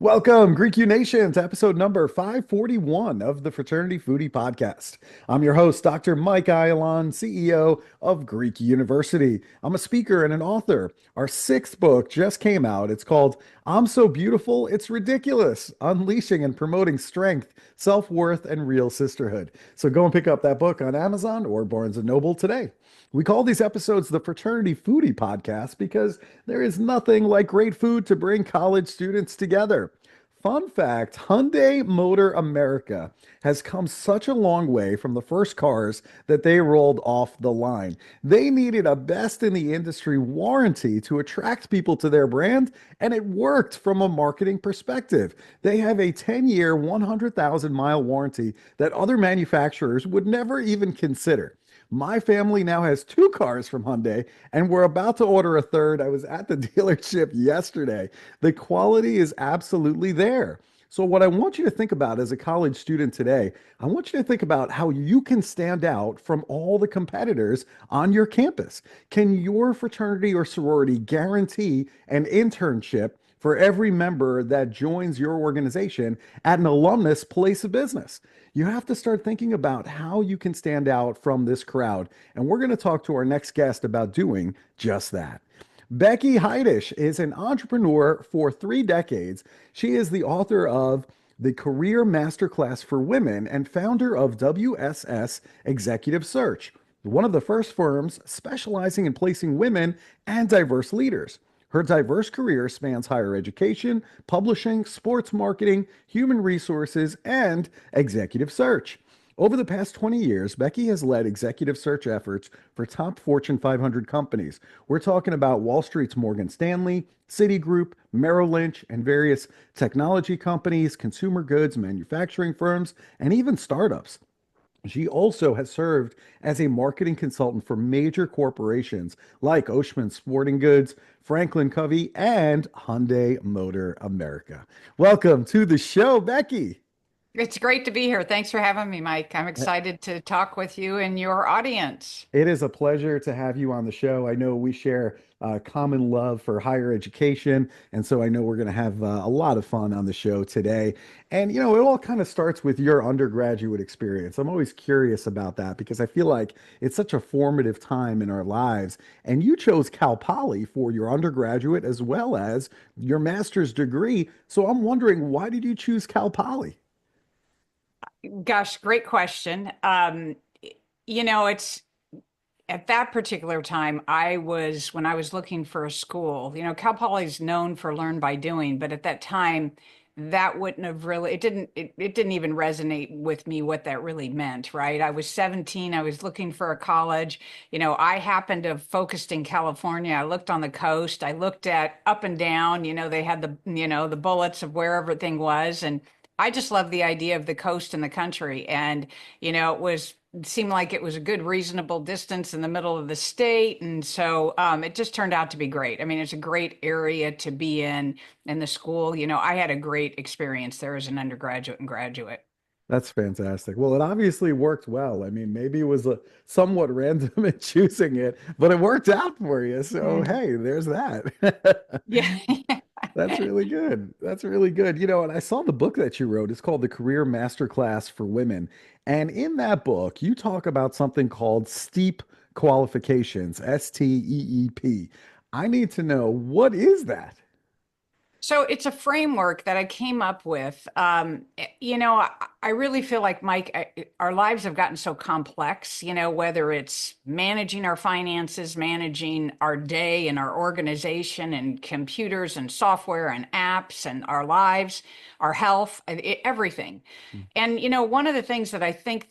Welcome, Greek U Nation, to episode number 541 of the Fraternity Foodie Podcast. I'm your host, Dr. Mike Ayalon, CEO of Greek University. I'm a speaker and an author. Our sixth book just came out. It's called I'm So Beautiful, It's Ridiculous: Unleashing and Promoting Strength, Self-Worth, and Real Sisterhood. So go and pick up that book on Amazon or Barnes& and Noble today. We call these episodes the Fraternity Foodie Podcast because there is nothing like great food to bring college students together. Fun fact, Hyundai Motor America has come such a long way from the first cars that they rolled off the line. They needed a best in the industry warranty to attract people to their brand, and it worked from a marketing perspective. They have a 10-year, 100,000-mile warranty that other manufacturers would never even consider. My family now has two cars from Hyundai, and we're about to order a third. I was at the dealership yesterday. The quality is absolutely there. So, what I want you to think about as a college student today, I want you to think about how you can stand out from all the competitors on your campus. Can your fraternity or sorority guarantee an internship for every member that joins your organization at an alumnus place of business? You have to start thinking about how you can stand out from this crowd. And we're going to talk to our next guest about doing just that. Becky Heidesch is an entrepreneur for 3 decades. She is the author of the Career Masterclass for Women and founder of WSS Executive Search, one of the first firms specializing in placing women and diverse leaders. Her diverse career spans higher education, publishing, sports marketing, human resources, and executive search. Over the past 20 years, Becky has led executive search efforts for top Fortune 500 companies. We're talking about Wall Street's Morgan Stanley, Citigroup, Merrill Lynch, and various technology companies, consumer goods, manufacturing firms, and even startups. She also has served as a marketing consultant for major corporations like Oshman Sporting Goods, Franklin Covey, and Hyundai Motor America. Welcome to the show, Becky. It's great to be here. Thanks for having me, Mike. I'm excited to talk with you and your audience. It is a pleasure to have you on the show. I know we share a common love for higher education, and so I know we're going to have a lot of fun on the show today. And it all kind of starts with your undergraduate experience. I'm always curious about that because I feel like it's such a formative time in our lives. And you chose Cal Poly for your undergraduate as well as your master's degree. So I'm wondering, why did you choose Cal Poly? Gosh, great question. It's at that particular time, when I was looking for a school, Cal Poly's known for learn by doing, but at that time, that wouldn't have really, it didn't even resonate with me what that really meant, right? I was 17, I was looking for a college. I happened to have focused in California. I looked on the coast, I looked at up and down, they had the bullets of where everything was. And I just love the idea of the coast and the country. And, it seemed like it was a good, reasonable distance in the middle of the state. And so it just turned out to be great. I mean, it's a great area to be in the school. I had a great experience there as an undergraduate and graduate. That's fantastic. Well, it obviously worked well. I mean, maybe it was somewhat random in choosing it, but it worked out for you. So, Mm. hey, there's that. Yeah. That's really good. That's really good. And I saw the book that you wrote. It's called The Career Masterclass for Women. And in that book, you talk about something called STEEP Qualifications, STEEP. I need to know, what is that? So it's a framework that I came up with. I really feel like, Mike, our lives have gotten so complex, whether it's managing our finances, managing our day and our organization and computers and software and apps and our lives, our health, everything. And, one of the things that I think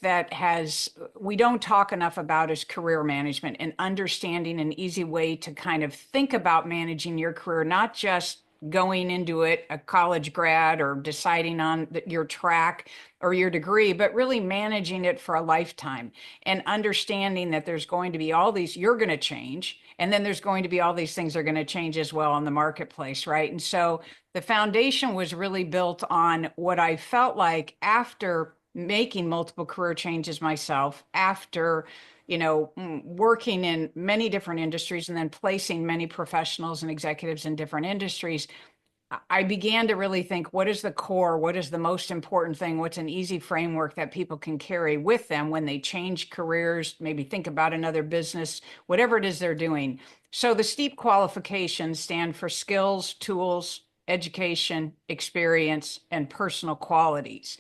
we don't talk enough about is career management and understanding an easy way to kind of think about managing your career, not just going into it, a college grad, or deciding on your track or your degree, but really managing it for a lifetime and understanding that there's going to be all these, you're going to change. And then there's going to be all these things that are going to change as well in the marketplace, right? And so the foundation was really built on what I felt like after making multiple career changes myself, after working in many different industries and then placing many professionals and executives in different industries. I began to really think, what is the core? What is the most important thing? What's an easy framework that people can carry with them when they change careers, maybe think about another business, whatever it is they're doing. So the STEEP qualifications stand for skills, tools, education, experience, and personal qualities.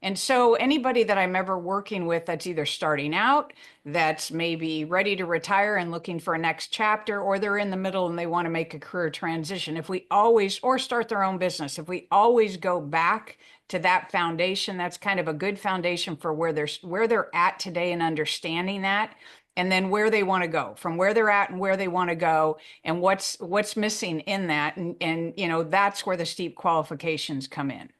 And so anybody that I'm ever working with that's either starting out, that's maybe ready to retire and looking for a next chapter, or they're in the middle and they want to make a career transition, if we always, or start their own business, if we always go back to that foundation, that's kind of a good foundation for where they're at today and understanding that. And then where they want to go, from where they're at and where they want to go, and what's missing in that. And that's where the STEEP qualifications come in.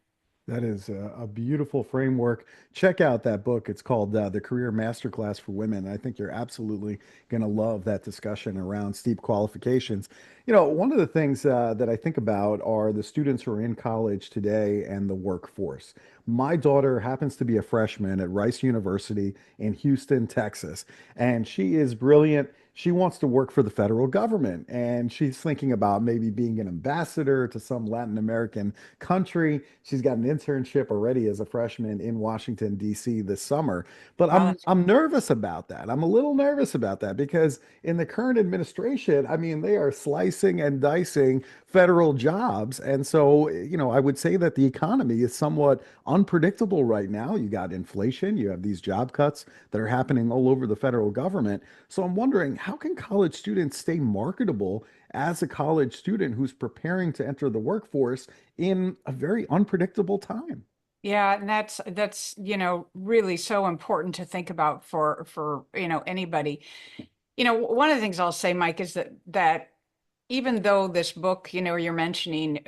That is a beautiful framework. Check out that book. It's called The Career Masterclass for Women. I think you're absolutely going to love that discussion around steep qualifications. One of the things that I think about are the students who are in college today and the workforce. My daughter happens to be a freshman at Rice University in Houston, Texas, and she is brilliant. She wants to work for the federal government, and she's thinking about maybe being an ambassador to some Latin American country. She's got an internship already as a freshman in Washington, D.C. this summer. But Wow, I'm that's I'm nervous about that. I'm a little nervous about that because in the current administration, I mean, they are slicing and dicing federal jobs. And so, I would say that the economy is somewhat unpredictable right now. You got inflation, you have these job cuts that are happening all over the federal government. So I'm wondering, how can college students stay marketable as a college student who's preparing to enter the workforce in a very unpredictable time? Yeah, and that's really so important to think about for anybody. One of the things I'll say, Mike, is that even though this book, you're mentioning,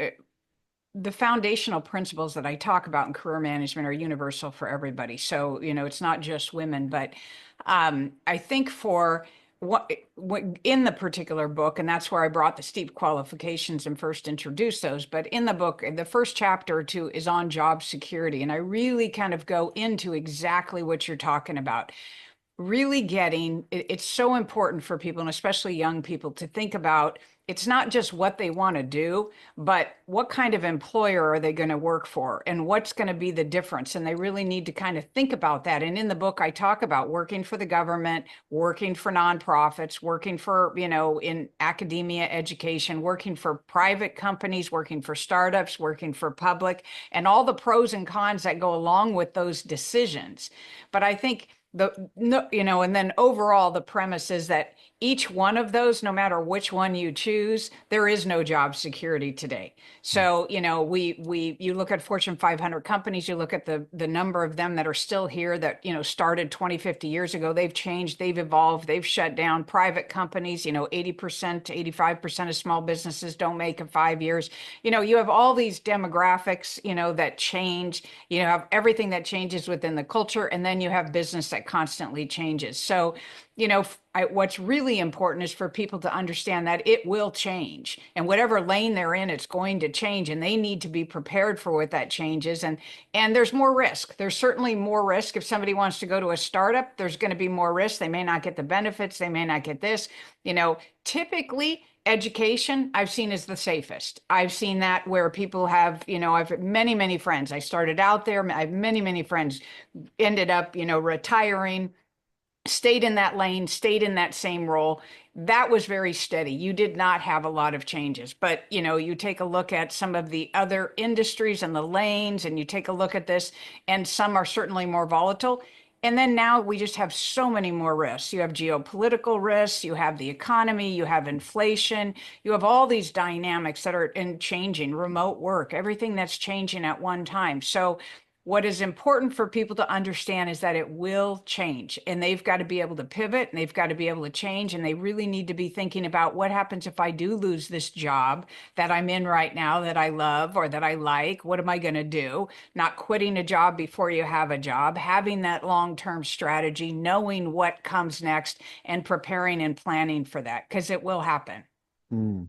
the foundational principles that I talk about in career management are universal for everybody. So, it's not just women, but I think for what in the particular book, and that's where I brought the steep qualifications and first introduced those. But in the book, the first chapter or two is on job security, and I really kind of go into exactly what you're talking about. Really getting it's so important for people, and especially young people, to think about, it's not just what they want to do, but what kind of employer are they going to work for and what's going to be the difference. And they really need to kind of think about that. And in the book, I talk about working for the government, working for nonprofits, working for, in academia, education, working for private companies, working for startups, working for public, and all the pros and cons that go along with those decisions. But I think the no, and then overall the premise is that each one of those, no matter which one you choose, there is no job security today. So, you look at Fortune 500 companies, you look at the number of them that are still here that, started 20, 50 years ago. They've changed, they've evolved, they've shut down. Private companies, 80% to 85% of small businesses don't make in 5 years. You have all these demographics, that change. You have everything that changes within the culture, and then you have business that constantly changes. So, what's really important is for people to understand that it will change, and whatever lane they're in, it's going to change, and they need to be prepared for what that change is. And there's more risk. There's certainly more risk. If somebody wants to go to a startup, there's going to be more risk. They may not get the benefits. They may not get this. Typically, education I've seen is the safest. I've seen that where people have, I've many, many friends. I started out there. I have many, many friends ended up, retiring, stayed in that lane, stayed in that same role. That was very steady. You did not have a lot of changes. But, you take a look at some of the other industries and the lanes, and you take a look at this, and some are certainly more volatile. And then now we just have so many more risks. You have geopolitical risks, you have the economy, you have inflation, you have all these dynamics that are changing, remote work, everything that's changing at one time. So what is important for people to understand is that it will change, and they've got to be able to pivot, and they've got to be able to change, and they really need to be thinking about, what happens if I do lose this job that I'm in right now that I love or that I like? What am I going to do? Not quitting a job before you have a job, having that long-term strategy, knowing what comes next, and preparing and planning for that, because it will happen. Hmm.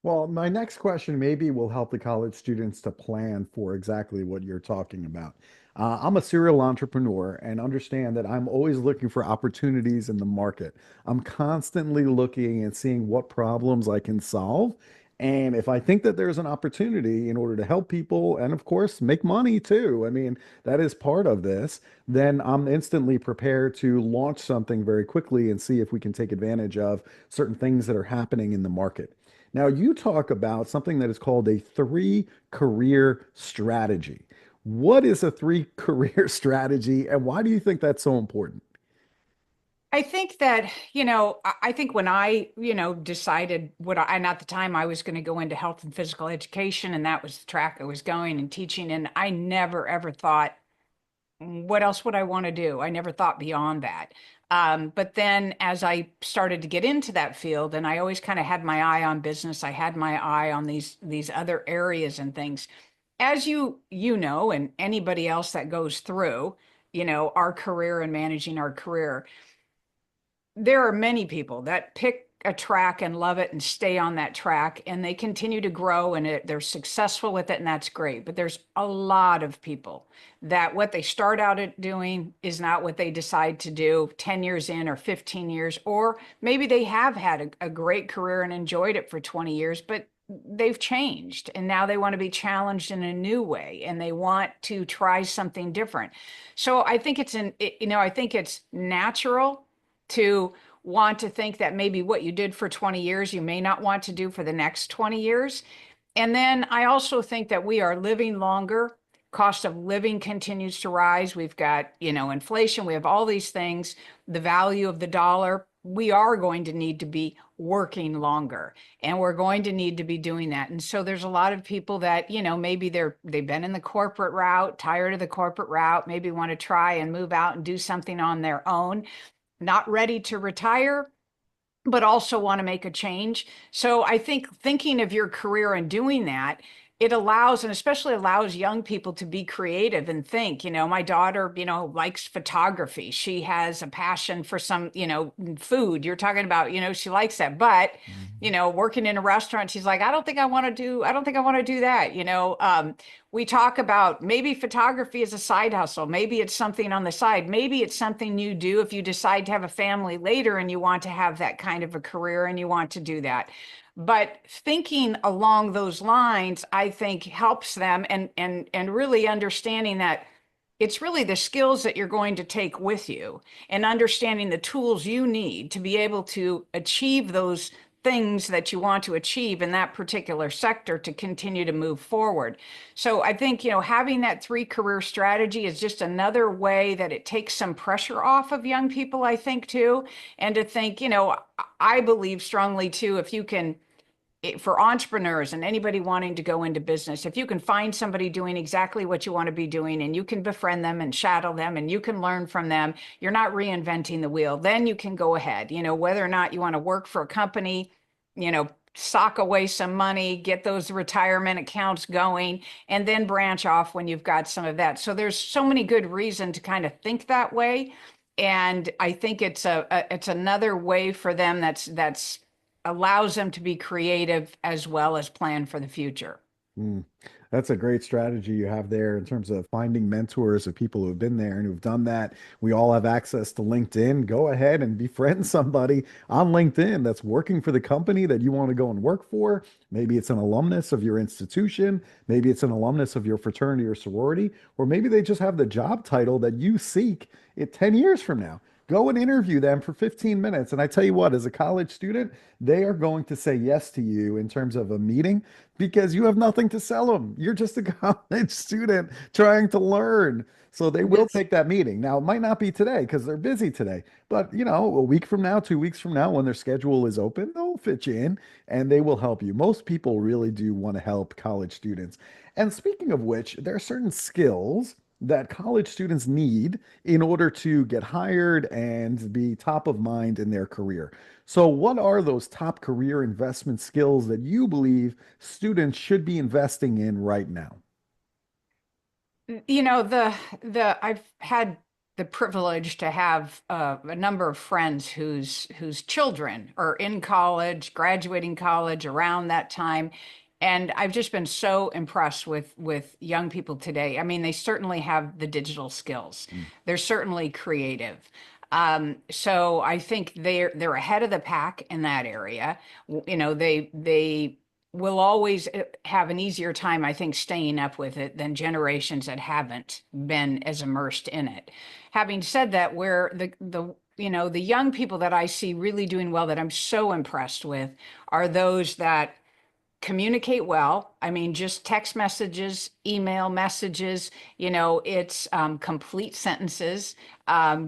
Well, my next question maybe will help the college students to plan for exactly what you're talking about. I'm a serial entrepreneur and understand that I'm always looking for opportunities in the market. I'm constantly looking and seeing what problems I can solve And if I think that there's an opportunity in order to help people and, of course, make money too, I mean, that is part of this, then I'm instantly prepared to launch something very quickly and see if we can take advantage of certain things that are happening in the market. Now, you talk about something that is called a three career strategy. What is a three career strategy, and why do you think that's so important? I think that, I think when I, decided and at the time I was going to go into health and physical education, and that was the track I was going and teaching. And I never, ever thought, what else would I want to do? I never thought beyond that. But then as I started to get into that field, and I always kind of had my eye on business, I had my eye on these other areas and things. As and anybody else that goes through, our career and managing our career, there are many people that pick a track and love it and stay on that track, and they continue to grow, and they're successful with it, and that's great. But there's a lot of people that what they start out at doing is not what they decide to do 10 years in or 15 years, or maybe they have had a great career and enjoyed it for 20 years, but they've changed and now they want to be challenged in a new way and they want to try something different. So I think I think it's natural to want to think that maybe what you did for 20 years, you may not want to do for the next 20 years. And then I also think that we are living longer. Cost of living continues to rise. We've got, inflation. We have all these things, the value of the dollar. We are going to need to be working longer and we're going to need to be doing that. And so there's a lot of people that, maybe they've been in the corporate route, tired of the corporate route, maybe want to try and move out and do something on their own, not ready to retire, but also want to make a change. So I think thinking of your career and doing that, it allows, and especially allows young people to be creative and think. My daughter, likes photography. She has a passion for some, food. You're talking about, she likes that. But, working in a restaurant, she's like, I don't think I want to do that. We talk about maybe photography is a side hustle. Maybe it's something on the side. Maybe it's something you do if you decide to have a family later and you want to have that kind of a career and you want to do that. But thinking along those lines, I think helps them and really understanding that it's really the skills that you're going to take with you and understanding the tools you need to be able to achieve those things that you want to achieve in that particular sector to continue to move forward. So I think, having that three career strategy is just another way that it takes some pressure off of young people, I think, too. And to think, I believe strongly too, if you can, for entrepreneurs and anybody wanting to go into business, if you can find somebody doing exactly what you want to be doing and you can befriend them and shadow them and you can learn from them, you're not reinventing the wheel. Then you can go ahead, whether or not you want to work for a company, sock away some money, get those retirement accounts going, and then branch off when you've got some of that. So there's so many good reasons to kind of think that way. And I think it's another way for them that's allows them to be creative as well as plan for the future. Mm. That's a great strategy you have there in terms of finding mentors of people who have been there and who've done that. We all have access to LinkedIn. Go ahead and befriend somebody on LinkedIn that's working for the company that you want to go and work for. Maybe it's an alumnus of your institution. Maybe it's an alumnus of your fraternity or sorority, or maybe they just have the job title that you seek it 10 years from now. Go and interview them for 15 minutes. And I tell you what, as a college student, they are going to say yes to you in terms of a meeting because you have nothing to sell them. You're just a college student trying to learn. So they will Yes. take that meeting. Now, it might not be today because they're busy today, but a week from now, 2 weeks from now, when their schedule is open, they'll fit you in and they will help you. Most people really do want to help college students. And speaking of which, there are certain skills that college students need in order to get hired and be top of mind in their career. So, what are those top career investment skills that you believe students should be investing in right now? The I've had the privilege to have a number of friends whose children are in college, graduating college around that time. And I've just been so impressed with young people today. I mean, they certainly have the digital skills. Mm. They're certainly creative. So I think they're ahead of the pack in that area. They will always have an easier time, I think, staying up with it than generations that haven't been as immersed in it. Having said that, where the young people that I see really doing well that I'm so impressed with are those that communicate well. I mean, just text messages, email messages, it's complete sentences,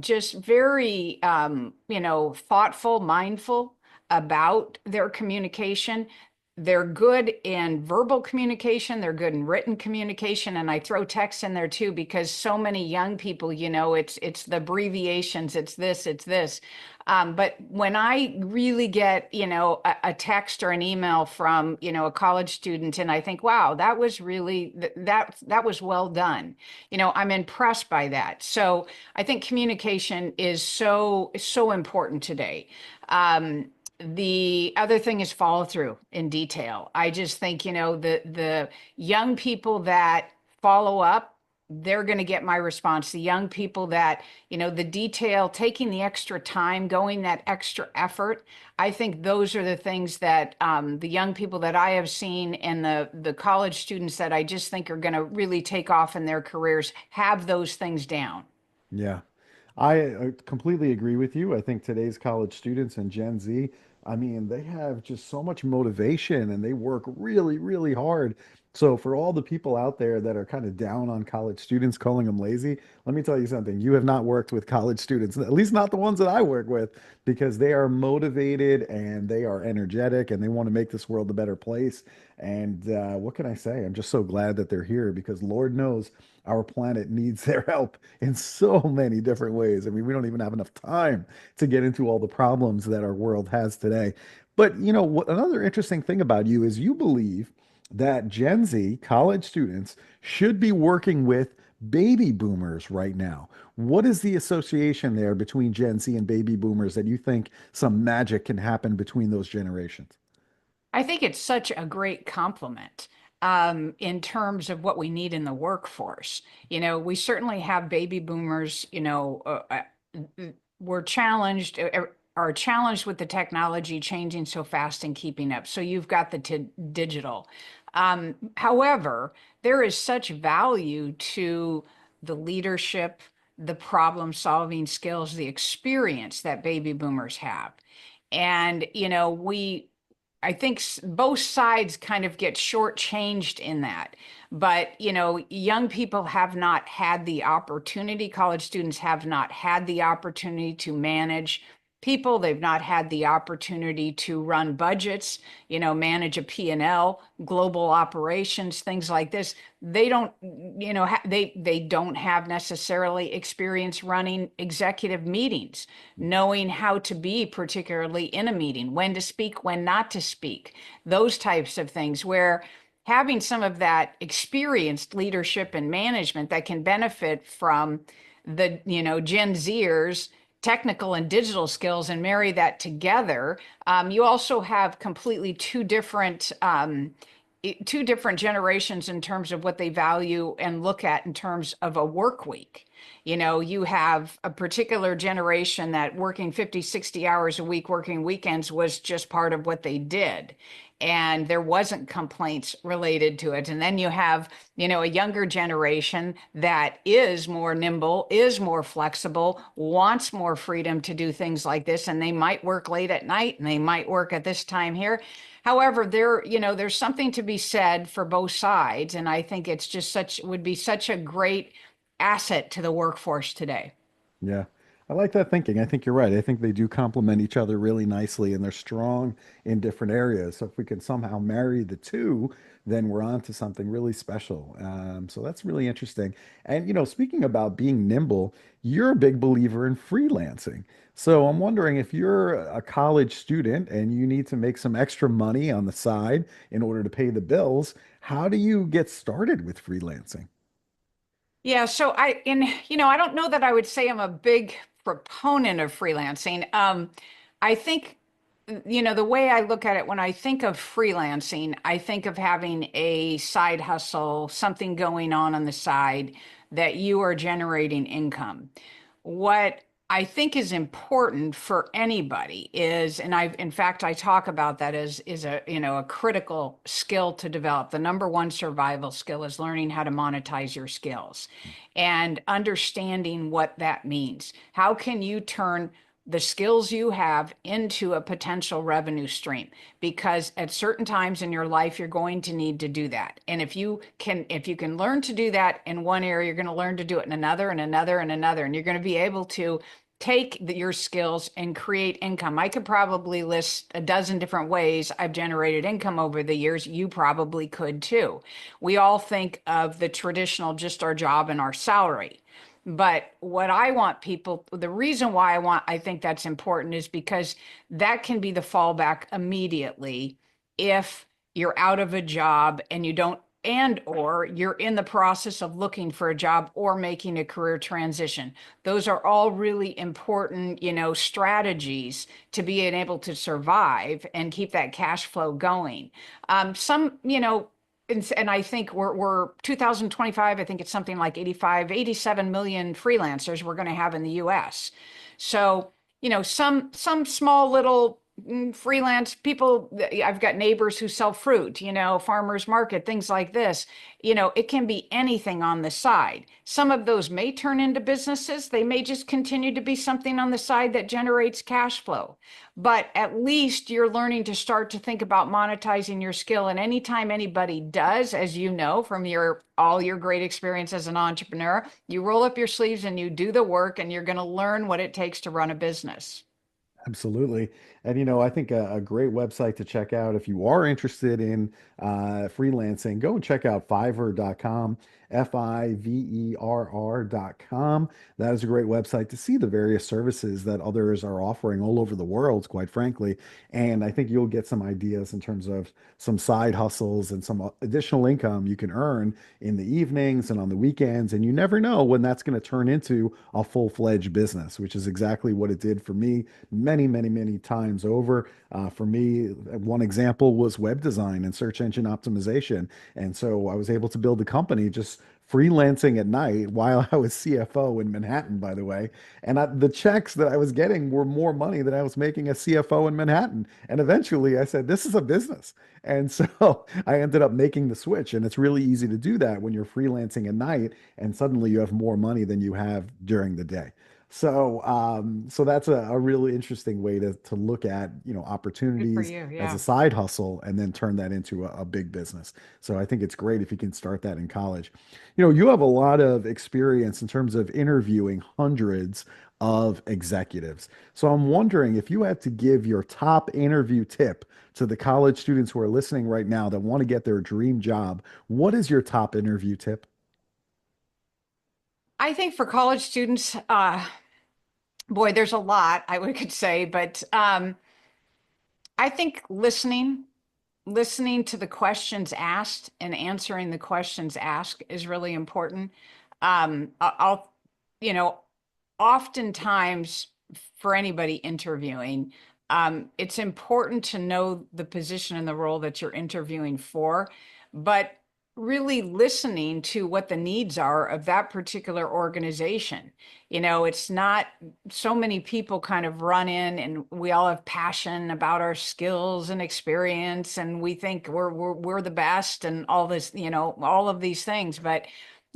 just very, thoughtful, mindful about their communication. They're good in verbal communication, they're good in written communication, and I throw text in there too because so many young people, it's the abbreviations, it's this, it's this. But when I really get, a text or an email from, a college student, and I think, wow, that was really that was well done. I'm impressed by that. So I think communication is so important today. The other thing is follow through in detail. I just think, the young people that follow up, they're going to get my response. The young people that, the detail, taking the extra time, going that extra effort, I think those are the things that the young people that I have seen and the college students that I just think are going to really take off in their careers have those things down. Yeah, I completely agree with you. I think today's college students and Gen Z, I mean, they have just so much motivation and they work really, really hard. So, for all the people out there that are kind of down on college students, calling them lazy, let me tell you something. You have not worked with college students, at least not the ones that I work with, because they are motivated and they are energetic and they want to make this world a better place. And what can I say? I'm just so glad that they're here because Lord knows our planet needs their help in so many different ways. I mean, we don't even have enough time to get into all the problems that our world has today. But another interesting thing about you is you believe that Gen Z college students should be working with baby boomers right now. What is the association there between Gen Z and baby boomers that you think some magic can happen between those generations? I think it's such a great compliment in terms of what we need in the workforce. We certainly have baby boomers, we're challenged, are challenged with the technology changing so fast and keeping up. So you've got the digital. However, there is such value to the leadership, the problem solving skills, the experience that baby boomers have. And, I think both sides kind of get shortchanged in that. But, young people have not had the opportunity, college students have not had the opportunity to manage people. They've not had the opportunity to run budgets, manage a P&L, global operations, things like this. They don't, they don't have necessarily experience running executive meetings, knowing how to be particularly in a meeting, when to speak, when not to speak, those types of things where having some of that experienced leadership and management that can benefit from the, Gen Zers technical and digital skills and marry that together, you also have completely two different generations in terms of what they value and look at in terms of a work week. You have a particular generation that working 50, 60 hours a week, working weekends was just part of what they did. And there wasn't complaints related to it. And then you have, a younger generation that is more nimble, is more flexible, wants more freedom to do things like this. And they might work late at night and they might work at this time here. However, there's something to be said for both sides. And I think it's just would be such a great asset to the workforce today. Yeah, I like that thinking. I think you're right. I think they do complement each other really nicely and they're strong in different areas. So if we can somehow marry the two, then we're on to something really special. So that's really interesting. And, speaking about being nimble, you're a big believer in freelancing. So I'm wondering if you're a college student and you need to make some extra money on the side in order to pay the bills, how do you get started with freelancing? Yeah, so I don't know that I would say I'm a big proponent of freelancing. I think, the way I look at it, when I think of freelancing, I think of having a side hustle, something going on the side that you are generating income. What I think is important for anybody is, and in fact, I talk about that as is a, a critical skill to develop. The number one survival skill is learning how to monetize your skills and understanding what that means. How can you turn the skills you have into a potential revenue stream? Because at certain times in your life, you're going to need to do that. And if you can learn to do that in one area, you're going to learn to do it in another and another and another, and you're going to be able to take your skills and create income. I could probably list a dozen different ways I've generated income over the years. You probably could too. We all think of the traditional, just our job and our salary. But what I want people, the reason why I think that's important is because that can be the fallback immediately if you're out of a job and you don't, and or you're in the process of looking for a job or making a career transition. Those are all really important, strategies to being able to survive and keep that cash flow going. Some, and I think we're 2025, I think it's something like 87 million freelancers we're going to have in the US. So, some small little freelance people. I've got neighbors who sell fruit, farmers market, things like this. It can be anything on the side. Some of those may turn into businesses. They may just continue to be something on the side that generates cash flow. But at least you're learning to start to think about monetizing your skill. And anytime anybody does, as you know from all your great experience as an entrepreneur, you roll up your sleeves and you do the work, and you're going to learn what it takes to run a business. Absolutely. And, I think a great website to check out if you are interested in freelancing, go and check out fiverr.com, fiverr.com. That is a great website to see the various services that others are offering all over the world, quite frankly. And I think you'll get some ideas in terms of some side hustles and some additional income you can earn in the evenings and on the weekends. And you never know when that's going to turn into a full-fledged business, which is exactly what it did for me many, many, many times over. For me, one example was web design and search engine optimization. And so I was able to build a company just freelancing at night while I was CFO in Manhattan, by the way. And the checks that I was getting were more money than I was making as CFO in Manhattan. And eventually I said, this is a business. And so I ended up making the switch. And it's really easy to do that when you're freelancing at night and suddenly you have more money than you have during the day. So that's a really interesting way to look at, Good for opportunities you. as a Yeah. side hustle and then turn that into a big business. So I think it's great if you can start that in college. You have a lot of experience in terms of interviewing hundreds of executives. So I'm wondering if you had to give your top interview tip to the college students who are listening right now that want to get their dream job, what is your top interview tip? I think for college students, boy, there's a lot could say, but I think listening to the questions asked and answering the questions asked is really important. I'll, you know, oftentimes for anybody interviewing, it's important to know the position and the role that you're interviewing for, but really listening to what the needs are of that particular organization. It's not so many people kind of run in and we all have passion about our skills and experience and we think we're the best and all this, all of these things. But,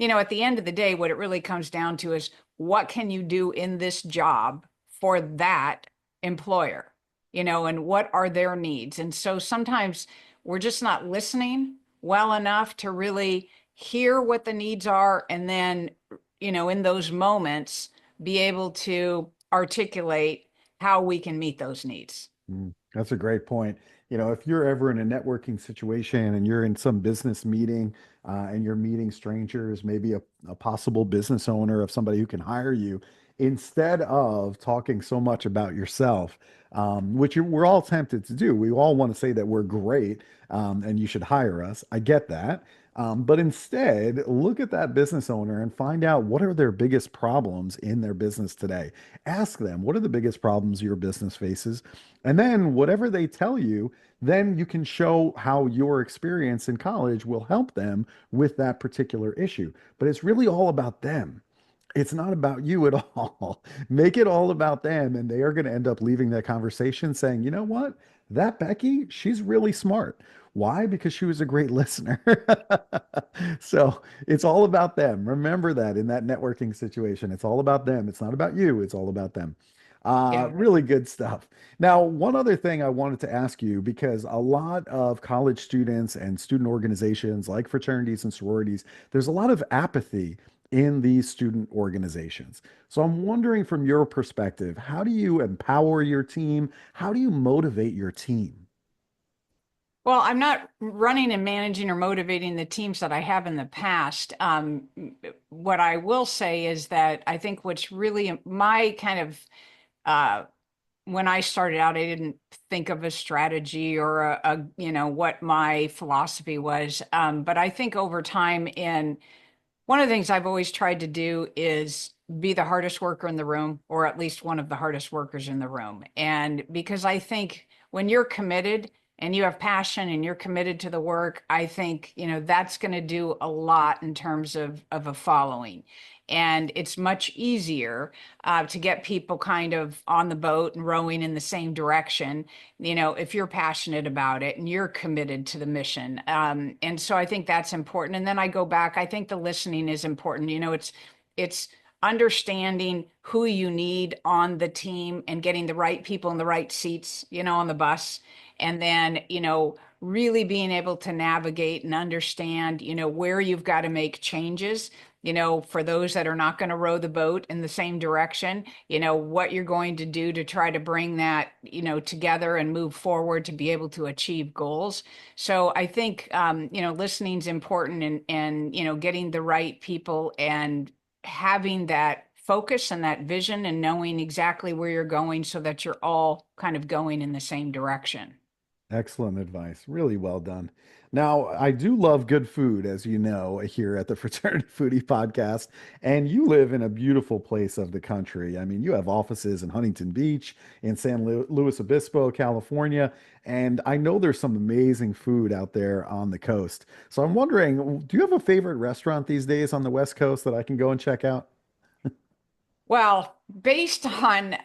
at the end of the day, what it really comes down to is what can you do in this job for that employer, and what are their needs? And so sometimes we're just not listening well enough to really hear what the needs are and then, in those moments, be able to articulate how we can meet those needs. That's a great point. If you're ever in a networking situation and you're in some business meeting and you're meeting strangers, maybe a possible business owner of somebody who can hire you, instead of talking so much about yourself, which we're all tempted to do, we all want to say that we're great and you should hire us. I get that. But instead, look at that business owner and find out what are their biggest problems in their business today. Ask them, what are the biggest problems your business faces? And then whatever they tell you, then you can show how your experience in college will help them with that particular issue. But it's really all about them. It's not about you at all. Make it all about them, and they are going to end up leaving that conversation saying, you know what? That Becky, she's really smart. Why? Because she was a great listener. So it's all about them. Remember that in that networking situation, it's all about them. It's not about you, it's all about them. Yeah. Really good stuff. Now, one other thing I wanted to ask you, because a lot of college students and student organizations like fraternities and sororities, there's a lot of apathy in these student organizations. So I'm wondering from your perspective, how do you empower your team? How do you motivate your team? Well, I'm not running and managing or motivating the teams that I have in the past. What I will say is that I think what's really my kind of uh, when I started out, I didn't think of a strategy or what my philosophy was. But I think over time, in one of the things I've always tried to do is be the hardest worker in the room, or at least one of the hardest workers in the room. And because I think when you're committed and you have passion and you're committed to the work, I think, that's going to do a lot in terms of a following. And it's much easier to get people kind of on the boat and rowing in the same direction, if you're passionate about it and you're committed to the mission. And so I think that's important. And then I go back, I think the listening is important. It's understanding who you need on the team and getting the right people in the right seats, on the bus. And then, really being able to navigate and understand, where you've got to make changes, for those that are not going to row the boat in the same direction, what you're going to do to try to bring that, together and move forward to be able to achieve goals. So I think, listening is important, and, getting the right people and having that focus and that vision and knowing exactly where you're going so that you're all kind of going in the same direction. Excellent advice. Really well done. Now, I do love good food, as you know, here at the Fraternity Foodie Podcast. And you live in a beautiful place of the country. I mean, you have offices in Huntington Beach, in Luis Obispo, California. And I know there's some amazing food out there on the coast. So I'm wondering, do you have a favorite restaurant these days on the West Coast that I can go and check out? Well, based on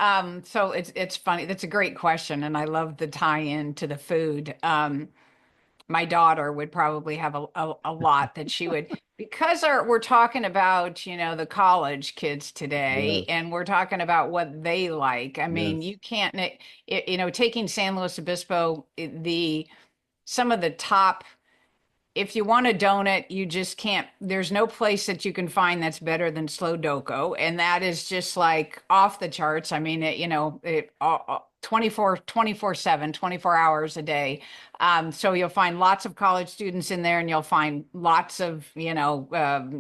so it's funny. That's a great question, and I love the tie-in to the food. My daughter would probably have a lot that she would, because we're talking about, the college kids today, Yes, and we're talking about what they like. I mean, yes. you can't, taking San Luis Obispo, the some of the top, if you want a donut, you just can't. There's no place that you can find that's better than Slow Doko, and that is just like off the charts. I mean, 24/7, 24 hours a day. So you'll find lots of college students in there, and you'll find lots of,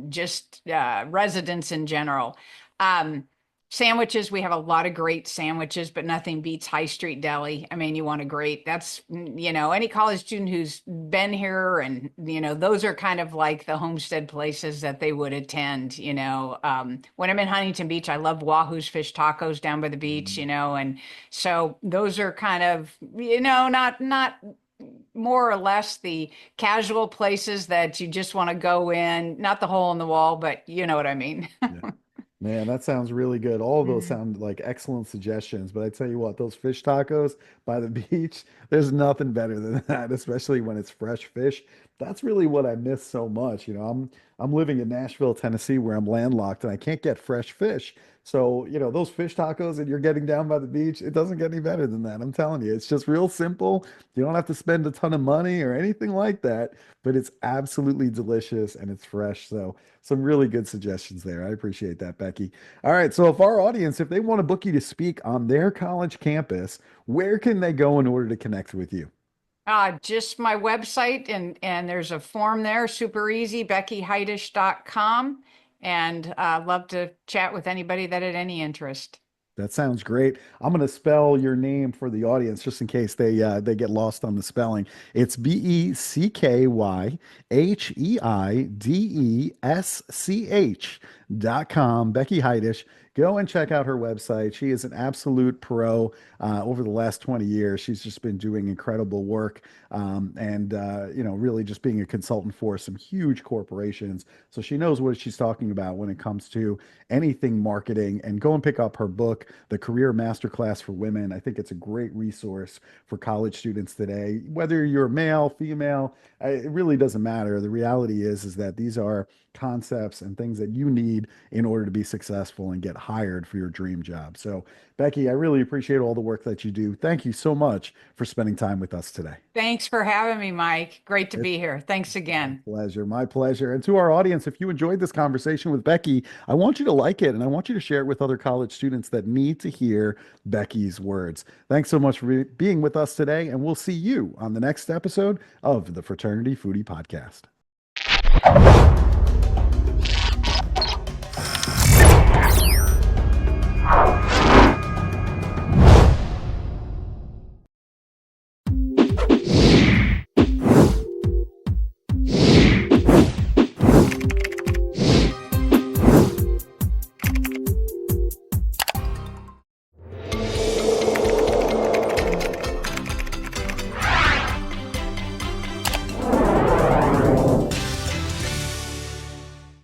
just residents in general. Um, Sandwiches, we have a lot of great sandwiches, but nothing beats High Street Deli. I mean, you want a great, that's, any college student who's been here, and, those are kind of like the homestead places that they would attend. When I'm in Huntington Beach, I love Wahoo's Fish Tacos down by the beach, and so those are kind of, not more or less the casual places that you just want to go in, not the hole in the wall, but you know what I mean. Yeah. Man, that sounds really good. All of those Mm. sound like excellent suggestions. But I tell you what, those fish tacos by the beach, there's nothing better than that, especially when it's fresh fish. That's really what I miss so much. I'm living in Nashville, Tennessee, where I'm landlocked and I can't get fresh fish. So, those fish tacos that you're getting down by the beach, it doesn't get any better than that. I'm telling you, it's just real simple. You don't have to spend a ton of money or anything like that, but it's absolutely delicious and it's fresh. So, some really good suggestions there. I appreciate that, Becky. All right. So, if our audience, if they want to book you to speak on their college campus, where can they go in order to connect with you? Just my website, and there's a form there, super easy, BeckyHeidesch.com. And love to chat with anybody that had any interest. That sounds great. I'm going to spell your name for the audience just in case they get lost on the spelling. It's BeckyHeidesch.com. Becky Heidesch. go and check out her website. She is an absolute pro. Over the last 20 years, she's just been doing incredible work, and really just being a consultant for some huge corporations. So she knows what she's talking about when it comes to anything marketing. And go and pick up her book, The Career Masterclass for Women. I think it's a great resource for college students today, whether you're male, female, it really doesn't matter. The reality is that these are concepts and things that you need in order to be successful and get hired for your dream job. So, Becky, I really appreciate all the work that you do. Thank you so much for spending time with us today. Thanks for having me, Mike. Great to It's be here. Thanks my again. pleasure. My pleasure. And to our audience, if you enjoyed this conversation with Becky, I want you to like it and I want you to share it with other college students that need to hear Becky's words. Thanks so much for being with us today, and we'll see you on the next episode of the Fraternity Foodie Podcast.